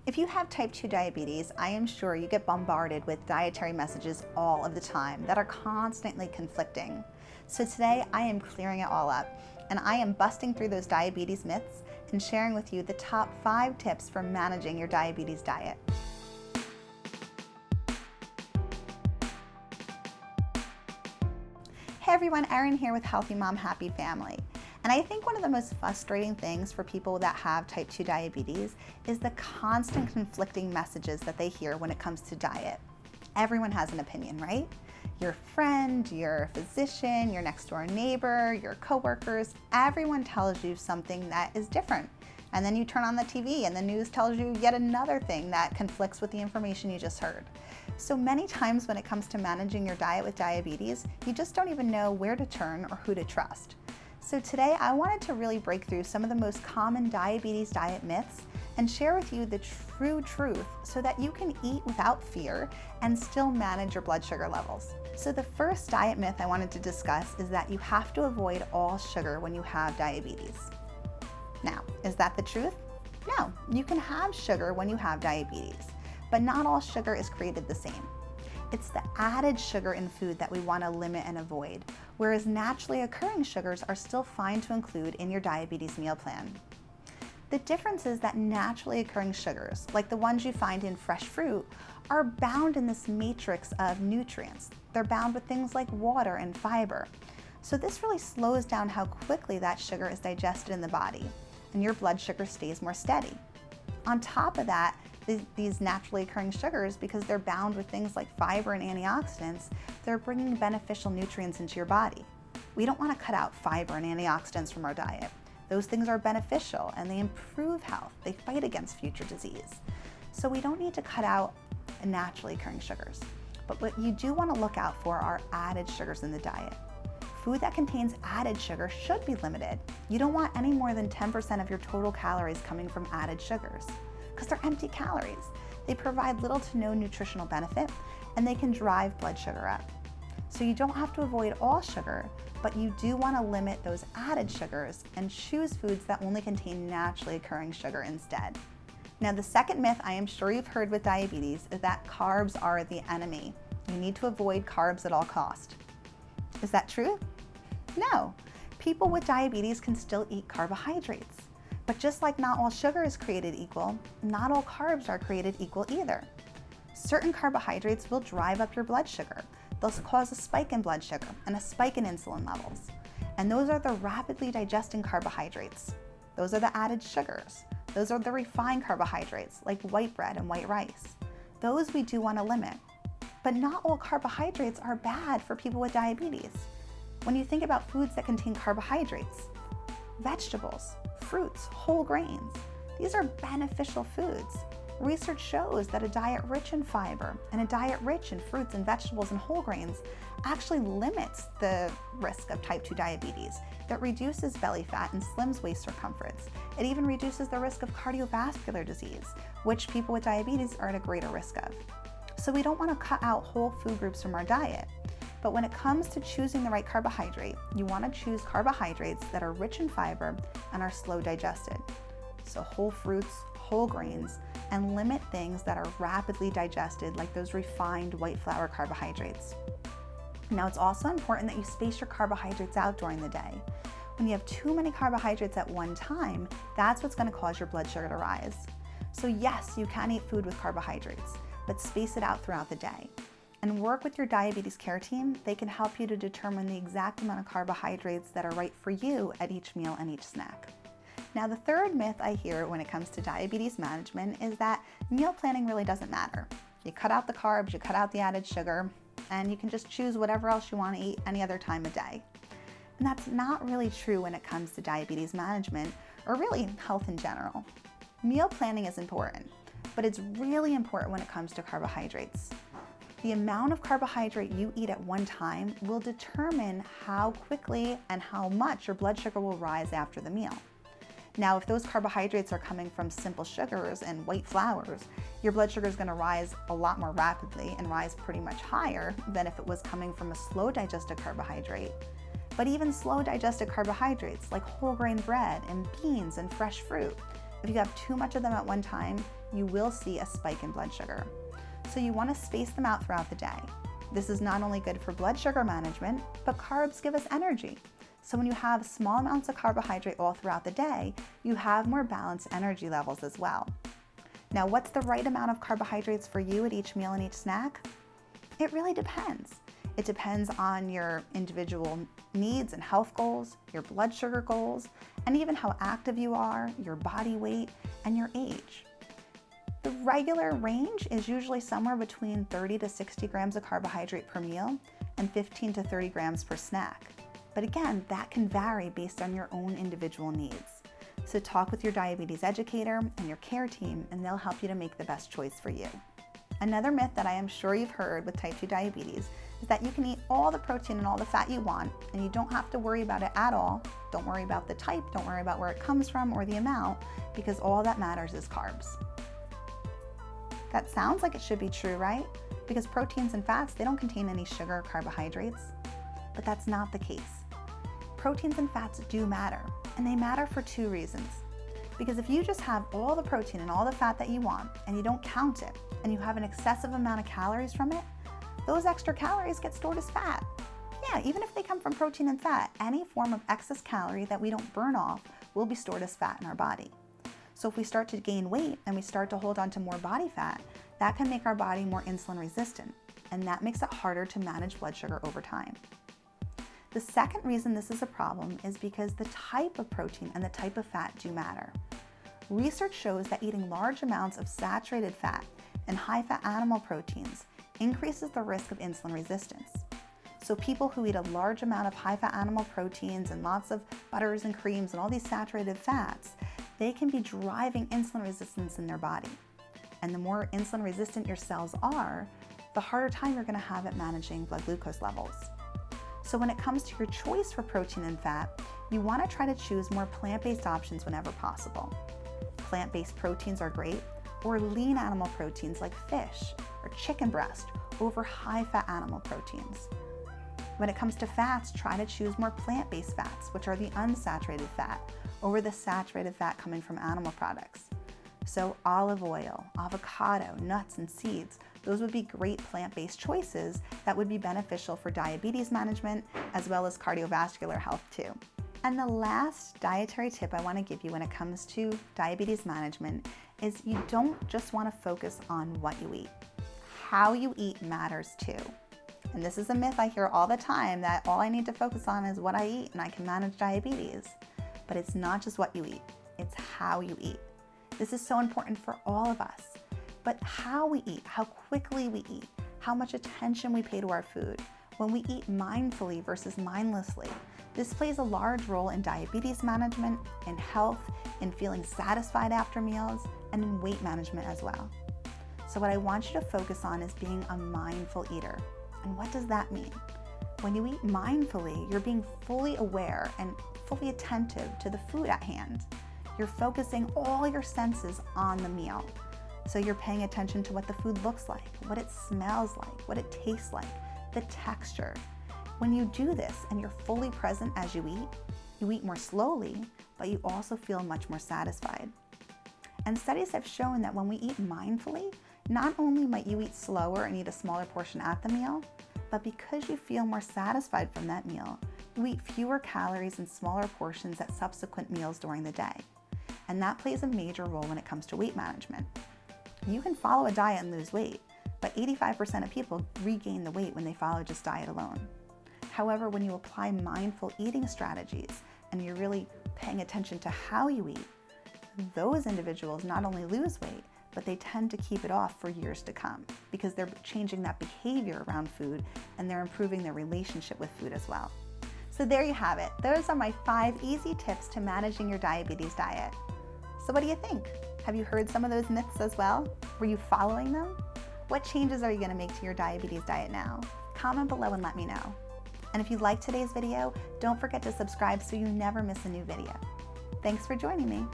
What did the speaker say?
If you have type 2 diabetes, I am sure you get bombarded with dietary messages all of the time that are constantly conflicting. So today I am clearing it all up, and I am busting through those diabetes myths and sharing with you the top 5 tips for managing your diabetes diet. Hey everyone, Erin here with Healthy Mom, Happy Family. And I think one of the most frustrating things for people that have type 2 diabetes is the constant conflicting messages that they hear when it comes to diet. Everyone has an opinion, right? Your friend, your physician, your next door neighbor, your coworkers, everyone tells you something that is different. And then you turn on the TV and the news tells you yet another thing that conflicts with the information you just heard. So many times when it comes to managing your diet with diabetes, you just don't even know where to turn or who to trust. So today I wanted to really break through some of the most common diabetes diet myths and share with you the true truth so that you can eat without fear and still manage your blood sugar levels. So the first diet myth I wanted to discuss is that you have to avoid all sugar when you have diabetes. Now, is that the truth? No, you can have sugar when you have diabetes, but not all sugar is created the same. It's the added sugar in food that we want to limit and avoid, whereas naturally occurring sugars are still fine to include in your diabetes meal plan. The difference is that naturally occurring sugars, like the ones you find in fresh fruit, are bound in this matrix of nutrients. They're bound with things like water and fiber. So this really slows down how quickly that sugar is digested in the body, and your blood sugar stays more steady. On top of that, these naturally occurring sugars, because they're bound with things like fiber and antioxidants, they're bringing beneficial nutrients into your body. We don't want to cut out fiber and antioxidants from our diet. Those things are beneficial and they improve health. They fight against future disease. So we don't need to cut out naturally occurring sugars. But what you do want to look out for are added sugars in the diet. Food that contains added sugar should be limited. You don't want any more than 10% of your total calories coming from added sugars, because they're empty calories. They provide little to no nutritional benefit, and they can drive blood sugar up. So you don't have to avoid all sugar, but you do want to limit those added sugars and choose foods that only contain naturally occurring sugar instead. Now, the second myth I am sure you've heard with diabetes is that carbs are the enemy. You need to avoid carbs at all costs. Is that true? No. People with diabetes can still eat carbohydrates. But just like not all sugar is created equal, not all carbs are created equal either. Certain carbohydrates will drive up your blood sugar. They'll cause a spike in blood sugar and a spike in insulin levels. And those are the rapidly digesting carbohydrates. Those are the added sugars. Those are the refined carbohydrates like white bread and white rice. Those we do want to limit. But not all carbohydrates are bad for people with diabetes. When you think about foods that contain carbohydrates, vegetables, fruits, whole grains, these are beneficial foods. Research shows that a diet rich in fiber and a diet rich in fruits and vegetables and whole grains actually limits the risk of type 2 diabetes. That reduces belly fat and slims waist circumference. It even reduces the risk of cardiovascular disease, which people with diabetes are at a greater risk of. So we don't want to cut out whole food groups from our diet. But when it comes to choosing the right carbohydrate, you want to choose carbohydrates that are rich in fiber and are slow digested. So whole fruits, whole grains, and limit things that are rapidly digested, like those refined white flour carbohydrates. Now, it's also important that you space your carbohydrates out during the day. When you have too many carbohydrates at one time, that's what's going to cause your blood sugar to rise. So yes, you can eat food with carbohydrates, but space it out throughout the day. And work with your diabetes care team. They can help you to determine the exact amount of carbohydrates that are right for you at each meal and each snack. Now, the third myth I hear when it comes to diabetes management is that meal planning really doesn't matter. You cut out the carbs, you cut out the added sugar, and you can just choose whatever else you want to eat any other time of day. And that's not really true when it comes to diabetes management, or really health in general. Meal planning is important, but it's really important when it comes to carbohydrates. The amount of carbohydrate you eat at one time will determine how quickly and how much your blood sugar will rise after the meal. Now, if those carbohydrates are coming from simple sugars and white flours, your blood sugar is going to rise a lot more rapidly and rise pretty much higher than if it was coming from a slow digested carbohydrate. But even slow digested carbohydrates like whole grain bread and beans and fresh fruit, if you have too much of them at one time, you will see a spike in blood sugar. So you want to space them out throughout the day. This is not only good for blood sugar management, but carbs give us energy. So when you have small amounts of carbohydrate all throughout the day, you have more balanced energy levels as well. Now, what's the right amount of carbohydrates for you at each meal and each snack? It really depends. It depends on your individual needs and health goals, your blood sugar goals, and even how active you are, your body weight, and your age. The regular range is usually somewhere between 30 to 60 grams of carbohydrate per meal and 15 to 30 grams per snack. But again, that can vary based on your own individual needs. So talk with your diabetes educator and your care team, and they'll help you to make the best choice for you. Another myth that I am sure you've heard with type 2 diabetes is that you can eat all the protein and all the fat you want, and you don't have to worry about it at all. Don't worry about the type, don't worry about where it comes from or the amount, because all that matters is carbs. That sounds like it should be true, right? Because proteins and fats, they don't contain any sugar or carbohydrates. But that's not the case. Proteins and fats do matter, and they matter for two reasons. Because if you just have all the protein and all the fat that you want, and you don't count it, and you have an excessive amount of calories from it, those extra calories get stored as fat. Yeah, even if they come from protein and fat, any form of excess calorie that we don't burn off will be stored as fat in our body. So if we start to gain weight and we start to hold on to more body fat, that can make our body more insulin resistant, and that makes it harder to manage blood sugar over time. The second reason this is a problem is because the type of protein and the type of fat do matter. Research shows that eating large amounts of saturated fat and high-fat animal proteins increases the risk of insulin resistance. So people who eat a large amount of high-fat animal proteins and lots of butters and creams and all these saturated fats, they can be driving insulin resistance in their body. And the more insulin resistant your cells are, the harder time you're going to have at managing blood glucose levels. So when it comes to your choice for protein and fat, you want to try to choose more plant-based options whenever possible. Plant-based proteins are great, or lean animal proteins like fish or chicken breast over high-fat animal proteins. When it comes to fats, try to choose more plant-based fats, which are the unsaturated fat, over the saturated fat coming from animal products. So olive oil, avocado, nuts, and seeds, those would be great plant-based choices that would be beneficial for diabetes management as well as cardiovascular health too. And the last dietary tip I want to give you when it comes to diabetes management is you don't just want to focus on what you eat. How you eat matters too. And this is a myth I hear all the time, that all I need to focus on is what I eat and I can manage diabetes. But it's not just what you eat, it's how you eat. This is so important for all of us. But how we eat, how quickly we eat, how much attention we pay to our food, when we eat mindfully versus mindlessly, this plays a large role in diabetes management, in health, in feeling satisfied after meals, and in weight management as well. So what I want you to focus on is being a mindful eater. And what does that mean? When you eat mindfully, you're being fully aware and fully attentive to the food at hand. You're focusing all your senses on the meal. So you're paying attention to what the food looks like, what it smells like, what it tastes like, the texture. When you do this and you're fully present as you eat more slowly, but you also feel much more satisfied. And studies have shown that when we eat mindfully, not only might you eat slower and eat a smaller portion at the meal, but because you feel more satisfied from that meal, you eat fewer calories and smaller portions at subsequent meals during the day. And that plays a major role when it comes to weight management. You can follow a diet and lose weight, but 85% of people regain the weight when they follow just diet alone. However, when you apply mindful eating strategies and you're really paying attention to how you eat, those individuals not only lose weight, but they tend to keep it off for years to come because they're changing that behavior around food and they're improving their relationship with food as well. So there you have it. Those are my 5 easy tips to managing your diabetes diet. So what do you think? Have you heard some of those myths as well? Were you following them? What changes are you going to make to your diabetes diet now? Comment below and let me know. And if you liked today's video, don't forget to subscribe so you never miss a new video. Thanks for joining me.